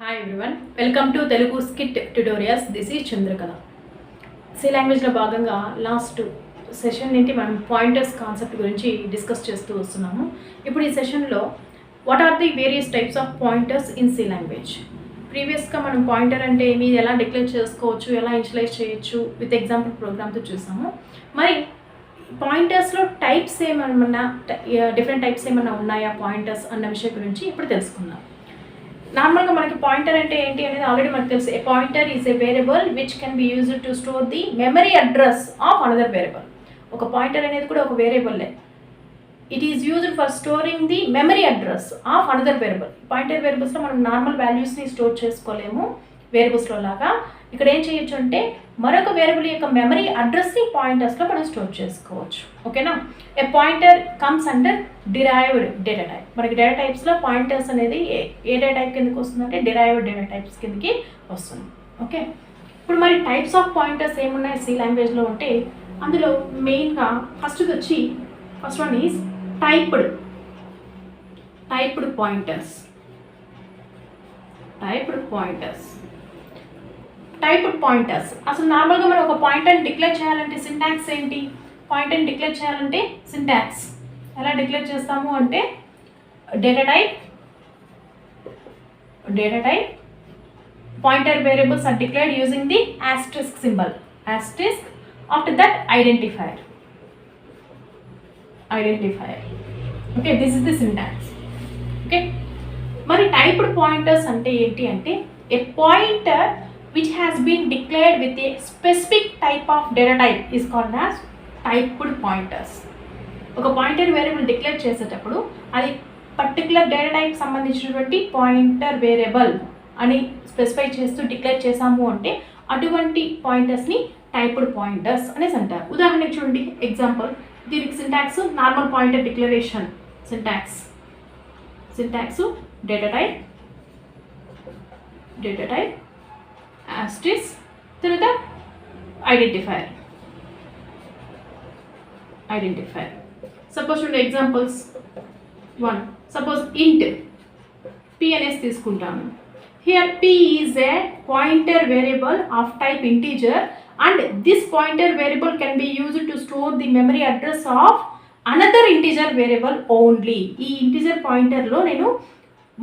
Hi everyone, welcome to Telugu skit tutorials. This is Chandrakala. C లాంగ్వేజ్లో భాగంగా last session నుండి మనం పాయింటర్స్ కాన్సెప్ట్ గురించి డిస్కస్ చేస్తూ వస్తున్నాము. ఇప్పుడు ఈ సెషన్లో what are the various types of pointers in C language. ప్రీవియస్గా మనం పాయింటర్ అంటే ఏమి, ఎలా డిక్లేర్ చేసుకోవచ్చు, ఎలా ఇనిషియలైజ్ చేయొచ్చు విత్ ఎగ్జాంపుల్ ప్రోగ్రామ్తో చూసాము. మరి పాయింటర్స్లో టైప్స్ ఏమన్నా, డిఫరెంట్ టైప్స్ ఏమన్నా ఉన్నాయా పాయింటర్స్ అన్న విషయం గురించి ఇప్పుడు తెలుసుకుందాం. నార్మల్గా మనకి పాయింటర్ అంటే ఏంటి అనేది ఆల్రెడీ మనకు తెలుసు. A pointer is a variable which can be used to store the memory address of another variable. ఒక పాయింటర్ అనేది కూడా ఒక వేరియబుల్లే. It is used for storing the memory address of another variable. Pointer వేరియబుల్స్లో మనం normal వాల్యూస్ని store చేసుకోలేము వేరియబుల్స్లో లాగా. ఇక్కడ ఏం చేయొచ్చు అంటే మరొక వేరియబుల్ యొక్క మెమరీ అడ్రస్ని పాయింటర్స్లో మనం స్టోర్ చేసుకోవచ్చు. ఓకేనా. ఏ pointer comes under derived data type. మనకి డేటా టైప్స్లో పాయింటర్స్ అనేది ఏ డేటా టైప్ కిందకి వస్తుందంటే డిరైవ్డ్ డేటా టైప్స్ కిందకి వస్తుంది. ఓకే. ఇప్పుడు మరి టైప్స్ ఆఫ్ పాయింటర్స్ ఏమున్నాయి సి లాంగ్వేజ్లో అంటే అందులో మెయిన్గా first one is typed pointers. Typed pointers అసలు నార్మల్గా మనం ఒక పాయింటర్ని డిక్లేర్ చేయాలంటే సింటాక్స్ ఏంటి? పాయింటర్ని డిక్లేర్ చేయాలంటే సింటాక్స్ ఎలా డిక్లేర్ చేస్తాము అంటే data type pointer variables are declared using the asterisk symbol. After that identifier. Okay, this is the syntax. Okay. మరి టైప్డ్ పాయింటర్స్ అంటే ఏంటి అంటే a pointer which has been declared with a specific type of data type is called as typed pointers. ఒక pointer variable declare చేసేటప్పుడు అది particular data type సంబంధించినటువంటి pointer variable అని specify చేస్తూ డిక్లేర్ చేసాము అంటే అటువంటి పాయింటర్స్ని టైప్డ్ పాయింటర్స్ అనేసి అంటారు. ఉదాహరణకి చూడండి, ఎగ్జాంపుల్ దీనికి syntax normal pointer declaration. Syntax data type asterisk తర్వాత ఐడెంటిఫైర్. సపోజ్ చూడండి ఎగ్జాంపుల్స్. 1 సపోజ్ ఇంట్ p అనేసి తీసుకుంటాను. Here p is a pointer variable of type integer and this pointer variable can be used to store the memory address of another integer variable only. ఈ integer పాయింటర్లో నేను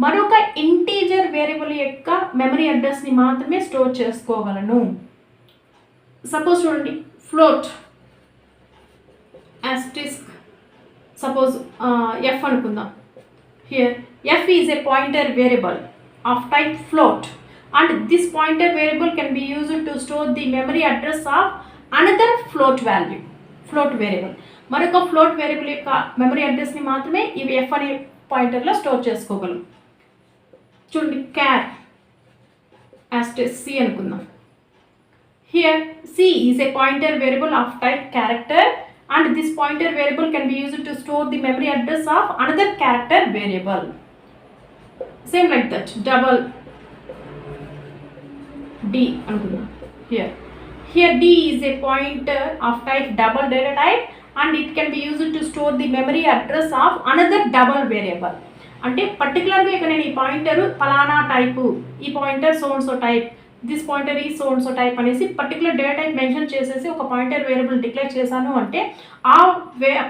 మరొక integer variable యొక్క memory అడ్రస్ని మాత్రమే store చేసుకోగలను. Suppose చూడండి, float asterisk suppose f అనుకుందాం. Here f is a pointer variable of type float and this pointer variable can be used to store the memory address of another float variable. మరొక float variable యొక్క memory అడ్రస్ని మాత్రమే ఇవి f అనే పాయింటర్లో store చేసుకోగలం. చూడండి, క్యార్ c అనుకుందాం. Here c is a pointer variable of type character and this pointer variable can be used to store the memory address of another character variable. Same like that double d అనుకుందాం. Here d is a pointer of type double data type and it can be used to store the memory address of another double variable. అంటే పర్టికులర్గా ఇక్కడ నేను ఈ pointer ఫలానా type, ఈ pointer so and so type, this pointer ఈ so and so type అనేసి particular data type mention చేసేసి ఒక పాయింటర్ వేరియబుల్ డిక్లేర్ చేశాను అంటే ఆ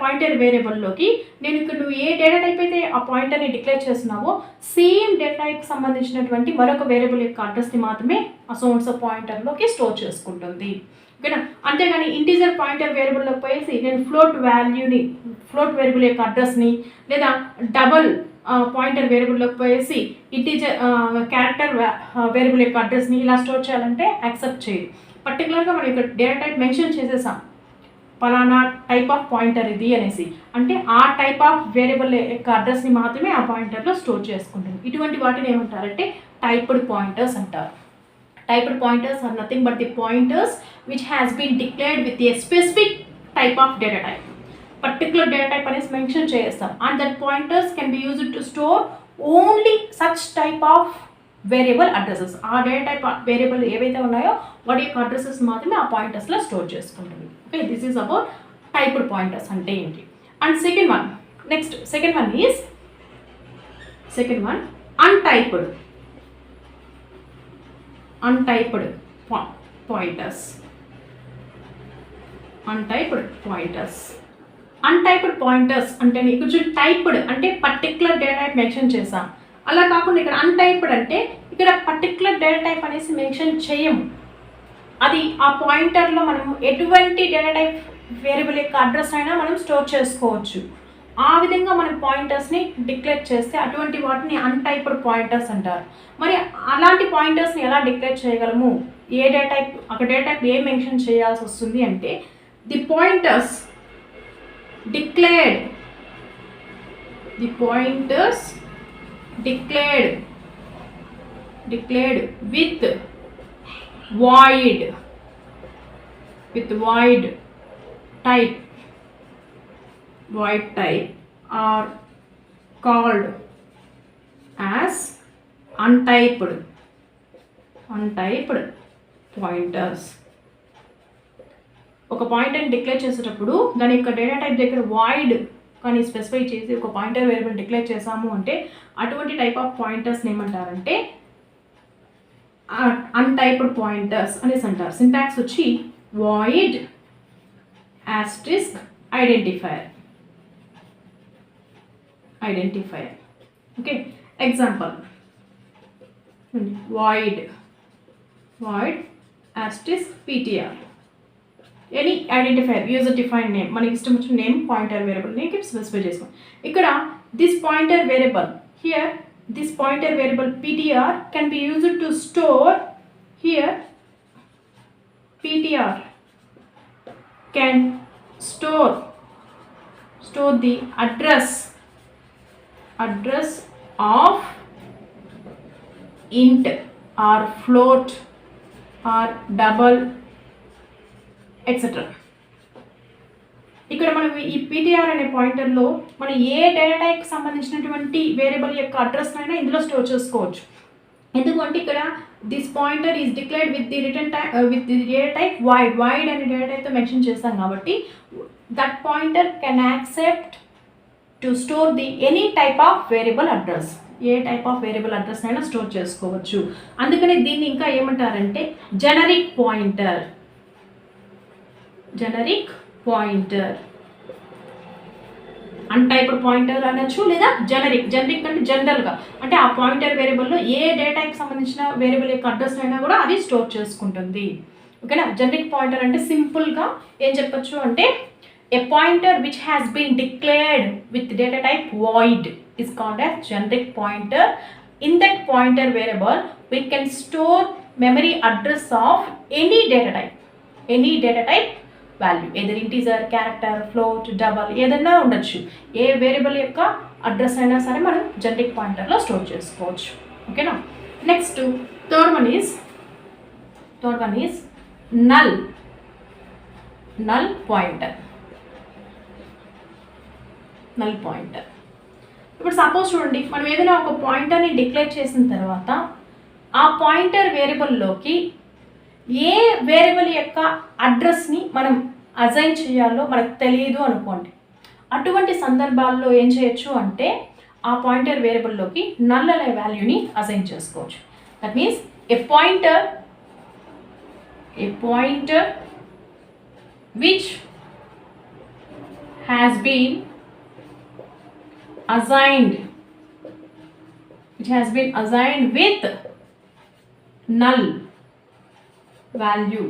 పాయింటర్ వేరియబుల్లోకి నేను ఇక్కడ నువ్వు ఏ డేటా టైప్ అయితే ఆ పాయింటర్ని డిక్లేర్ చేస్తున్నావో సేమ్ డేటా టైప్ సంబంధించినటువంటి మరొక వేరియబుల్ యొక్క అడ్రస్ని మాత్రమే ఆ సో అండ్ సో పాయింటర్లోకి స్టోర్ చేసుకుంటుంది. ఓకేనా. అంతేగాని ఇంటీజర్ పాయింటర్ వేరియబుల్లోకి పోయేసి నేను ఫ్లోట్ వేరియబుల్ యొక్క అడ్రస్ని లేదా డబల్ పాయింటర్ వేరియబుల్లోకి పోయేసి ఇంటీజర్ క్యారెక్టర్ వేరియబుల్ యొక్క అడ్రస్ని ఇలా స్టోర్ చేయాలంటే యాక్సెప్ట్ చేయదు. పర్టికులర్గా మనం ఇక్కడ డేటా టైప్ మెన్షన్ చేసేసాం, ఫలానా టైప్ ఆఫ్ పాయింటర్ ఇది అనేసి, అంటే ఆ టైప్ ఆఫ్ వేరియబుల్ యొక్క అడ్రస్ని మాత్రమే ఆ పాయింటర్లో స్టోర్ చేసుకుంటుంది. ఇటువంటి వాటిని ఏమంటారంటే టైప్డ్ పాయింటర్స్ అంటారు. Typed pointers are nothing but the pointers which has been declared with a specific type of data type. Particular data type అనేసి మెన్షన్ చేస్తాం and that pointers can be used to store only such type of variable addresses. ఆ data type variable ఏవైతే ఉన్నాయో వాటి యొక్క addresses మాత్రమే ఆ పాయింటర్స్లో స్టోర్ చేసుకుంటుంది. Okay, this is about typed pointers అంటే ఏంటి. And second one is untyped untyped pointers. Untyped pointers. Untyped pointers అంటే ఇక్కడ టైప్డ్ అంటే పర్టికులర్ డేటా టైప్ మెన్షన్ చేసాం. అలా కాకుండా ఇక్కడ అన్టైప్డ్ అంటే ఇక్కడ పర్టికులర్ డేటా టైప్ అనేసి మెన్షన్ చేయము. అది ఆ పాయింటర్లో మనం ఎటువంటి డేటా టైప్ వేరియబుల్ యొక్క అడ్రస్ అయినా మనం స్టోర్ చేసుకోవచ్చు. ఆ విధంగా మనం పాయింటర్స్ని డిక్లేర్ చేస్తే అటువంటి వాటిని అన్టైప్డ్ పాయింటర్స్ అంటారు. మరి అలాంటి పాయింటర్స్ని ఎలా డిక్లేర్ చేయగలము? ఏ డేటా టైప్ అక్కడ డేటా టైప్ ఏ మెన్షన్ చేయాల్సి వస్తుంది అంటే the pointers declared with void type are called as untyped pointers. ఒక పాయింటర్ని డిక్లేర్ చేసేటప్పుడు దాని యొక్క డేటా టైప్ దగ్గర వాయిడ్ కానీ స్పెసిఫై చేసి ఒక పాయింటర్ వేరియబుల్ డిక్లేర్ చేసాము అంటే అటువంటి టైప్ ఆఫ్ పాయింటర్స్ని ఏమంటారంటే అన్టైప్డ్ పాయింటర్స్ అనేసి అంటారు. సింటాక్స్ వచ్చి void asterisk identifier. Okay, example void asterisk ptr. Any identifier user define name, మనకి ఇష్టం వచ్చిన నేమ్ పాయింటర్ వేరియబుల్ నేమ్కి స్పెసిఫై చేసుకోండి. ఇక్కడ this pointer variable here this pointer variable ptr can be used to store here ptr can store the address of int or float or double etcetera. ఇక్కడ మనం ఈ ptr అనే పాయింటర్లో మనం ఏ data టైప్కి సంబంధించినటువంటి variable యొక్క address అయినా ఇందులో స్టోర్ చేసుకోవచ్చు. ఎందుకంటే ఇక్కడ this pointer is declared with the return type with the data type wide అనే డేటా టైప్తో మెన్షన్ చేస్తాం కాబట్టి that pointer can accept to store the any type of variable address. A type of variable address అయినా store చేసుకోవచ్చు. అందుకని దీన్ని ఇంకా ఏమంటారంటే generic pointer. అన్టైప్డ్ pointer అనొచ్చు లేదా జెనరిక్ అంటే జనరల్గా అంటే ఆ పాయింటర్ వేరియబుల్లో ఏ డేటాకి సంబంధించిన వేరియబుల్ యొక్క అడ్రస్ అయినా కూడా అది స్టోర్ చేసుకుంటుంది. ఓకేనా? జెనరిక్ పాయింటర్ అంటే సింపుల్గా ఏం చెప్పొచ్చు అంటే a pointer which has been declared with data type void is called as generic pointer. In that pointer variable we can store memory address of any data type value, either integer, character, float, double ఏదైనా ఉండొచ్చు. ఏ variable యొక్క address అయినా సరే మనం generic పాయింటర్లో store చేసుకోవచ్చు. ఓకేనా? Next third one is null pointer. ఇప్పుడు suppose చూడండి, మనం ఏదైనా ఒక పాయింటర్ని డిక్లేర్ చేసిన తర్వాత ఆ పాయింటర్ వేరియబుల్లోకి ఏ వేరియబుల్ యొక్క అడ్రస్ని మనం అజైన్ చేయాలో మనకు తెలియదు అనుకోండి. అటువంటి సందర్భాల్లో ఏం చేయొచ్చు అంటే ఆ పాయింటర్ వేరియబుల్లోకి నల్ అనే వాల్యూని అజైన్ చేసుకోవచ్చు. That means a pointer which has been assigned with null value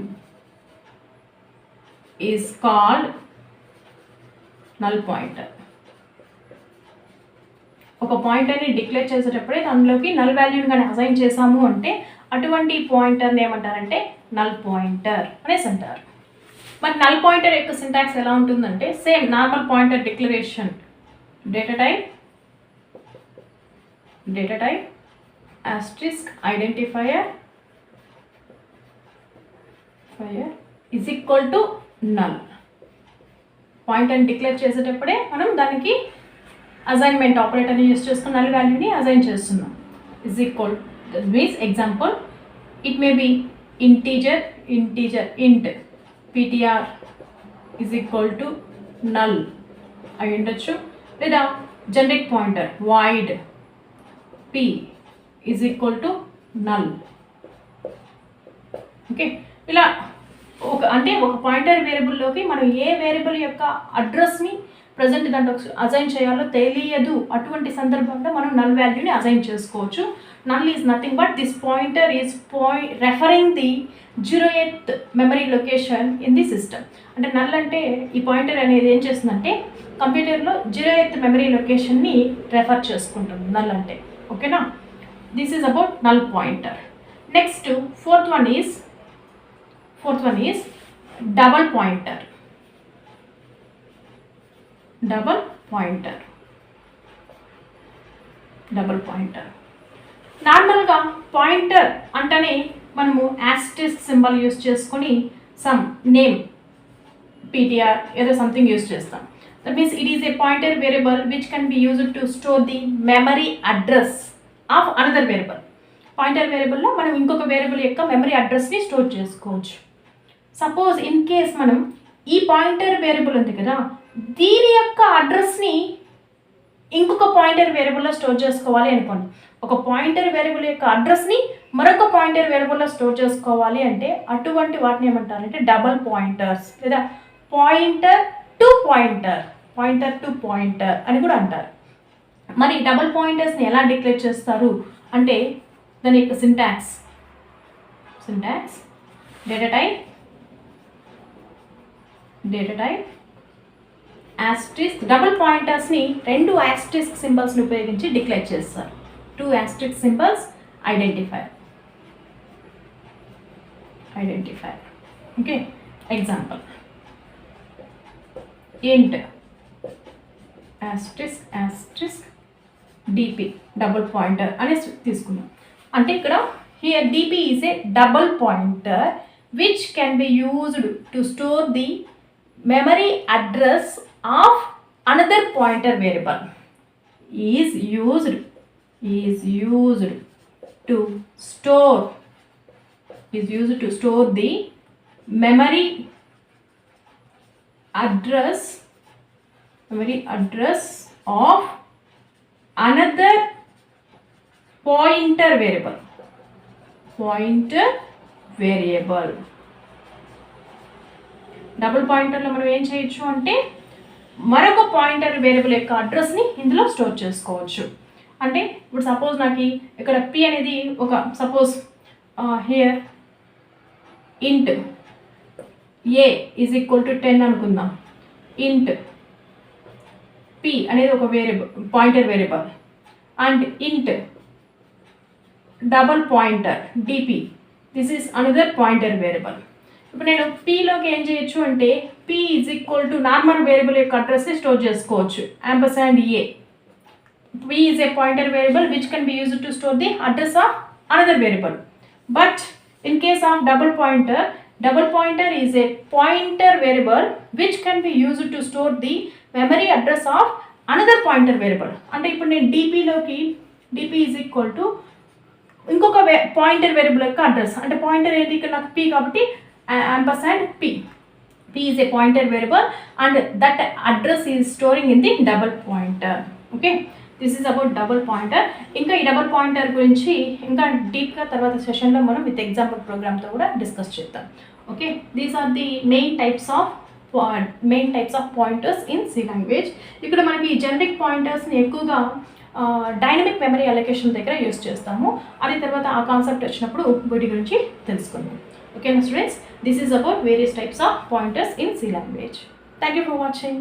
is called null pointer. ఒక పాయింటర్ని డిక్లేర్ చేసేటప్పుడే దానిలోకి నల్ వాల్యూని కానీ అసైన్ చేసాము అంటే అటువంటి పాయింటర్ని ఏమంటారంటే నల్ పాయింటర్ అనేసి అంటారు. మరి నల్ పాయింటర్ యొక్క సింటాక్స్ ఎలా ఉంటుందంటే same normal pointer declaration data type asterisk identifier is equal to null. పాయింటర్ని డిక్లేర్ చేసేటప్పుడే మనం దానికి అసైన్మెంట్ ఆపరేటర్ని యూజ్ చేసుకుని నల్ వాల్యూని అసైన్ చేస్తున్నాం. is equal means example it may be integer int ptr is equal to null అయి ఉండొచ్చు, లేదా generic pointer void p is equal to null okay, ఇలా ఒక పాయింటర్ వేరియబుల్లోకి మనం ఏ వేరియబుల్ యొక్క అడ్రస్ని ప్రజెంట్ దాంట్లో అసైన్ చేయాలో తెలియదు, అటువంటి సందర్భంలో మనం నల్ వాల్యూని అసైన్ చేసుకోవచ్చు. Null is nothing but this pointer is referring the 0th memory location in the system. అంటే నల్ అంటే ఈ పాయింటర్ అనేది ఏం చేస్తుందంటే కంప్యూటర్లో 0th మెమరీ లొకేషన్ని రెఫర్ చేసుకుంటుంది నల్ అంటే. ఓకేనా, this is about null pointer. Next fourth one is double pointer. Double pointer నార్మల్గా పాయింటర్ అంటేనే మనము యాస్టెరిస్క్ సింబల్ యూస్ చేసుకొని సమ్ నేమ్ పీటీఆర్ ఏదో సంథింగ్ యూస్ చేస్తాం. That means it is a pointer variable which can be used to store the memory address of another variable. Pointer వేరియబుల్లో మనం ఇంకొక variable యొక్క మెమరీ అడ్రస్ని స్టోర్ చేసుకోవచ్చు. సపోజ్ ఇన్ కేస్ మనం ఈ పాయింటర్ వేరియబుల్ ఉంది కదా, దీని యొక్క అడ్రస్ని ఇంకొక పాయింటర్ వేరియబుల్లో స్టోర్ చేసుకోవాలి అనుకోండి. ఒక పాయింటర్ వేరియబుల్ యొక్క అడ్రస్ని మరొక పాయింటర్ వేరియబుల్లో స్టోర్ చేసుకోవాలి అంటే అటువంటి వాటిని ఏమంటారంటే డబల్ పాయింటర్స్ లేదా పాయింటర్ టు పాయింటర్ అని కూడా అంటారు. మరి డబల్ పాయింటర్స్ని ఎలా డిక్లేర్ చేస్తారు అంటే దాని యొక్క syntax data type asterisk. Double పాయింటర్స్ని 2 యాస్టరిస్క్ సింబల్స్ని ఉపయోగించి డిక్లేర్ చేస్తారు. 2 asterisk symbols identifier. Okay, example int asterisk DP double pointer అనేసి తీసుకున్నాం. అంటే ఇక్కడ here DP is a double pointer which can be used to store the memory address of another pointer variable is used to store the memory address of another pointer variable. Double పాయింటర్లో మనం ఏం చేయొచ్చు అంటే మరొక pointer variable యొక్క అడ్రస్ని ఇందులో store చేసుకోవచ్చు. అంటే ఇప్పుడు సపోజ్ నాకు ఇక్కడ పి అనేది ఒక సపోజ్ హియర్ ఇంట్ ఏ ఈజ్ ఈక్వల్ టు 10 అనుకుందాం. ఇంట్ పి అనేది ఒక pointer variable and int double pointer DP this is another pointer variable. ఇప్పుడు నేను పీలోకి ఏం చేయొచ్చు అంటే P is equal to normal variable యొక్క అడ్రస్ని స్టోర్ చేసుకోవచ్చు. Ampersand A. P is a pointer variable which can be used to store the address of another variable. But in case of double pointer is a pointer variable which can be used to store the memory address of another pointer variable. అంటే ఇప్పుడు నేను DP is equal to ఇంకొక pointer variable యొక్క address. అంటే pointer ఏది ఇక్కడ నాకు P కాబట్టి ampersand p is a pointer variable and that address is storing in the double pointer. Okay, this is about double pointer. ఇంకా ఈ డబుల్ పాయింటర్ గురించి ఇంకా డీప్గా తర్వాత సెషన్లో మనం విత్ ఎగ్జాంపుల్ ప్రోగ్రామ్తో కూడా డిస్కస్ చేద్దాం. Okay, these are the main types of pointers in C language. ఇక్కడ మనకి జనరిక్ పాయింటర్స్ని ఎక్కువగా డైనమిక్ మెమరీ అలొకేషన్ దగ్గర యూస్ చేస్తాము. అది తర్వాత ఆ కాన్సెప్ట్ వచ్చినప్పుడు వీటి గురించి తెలుసుకుందాం. Okay, students, this is about various types of pointers in C language. Thank you for watching.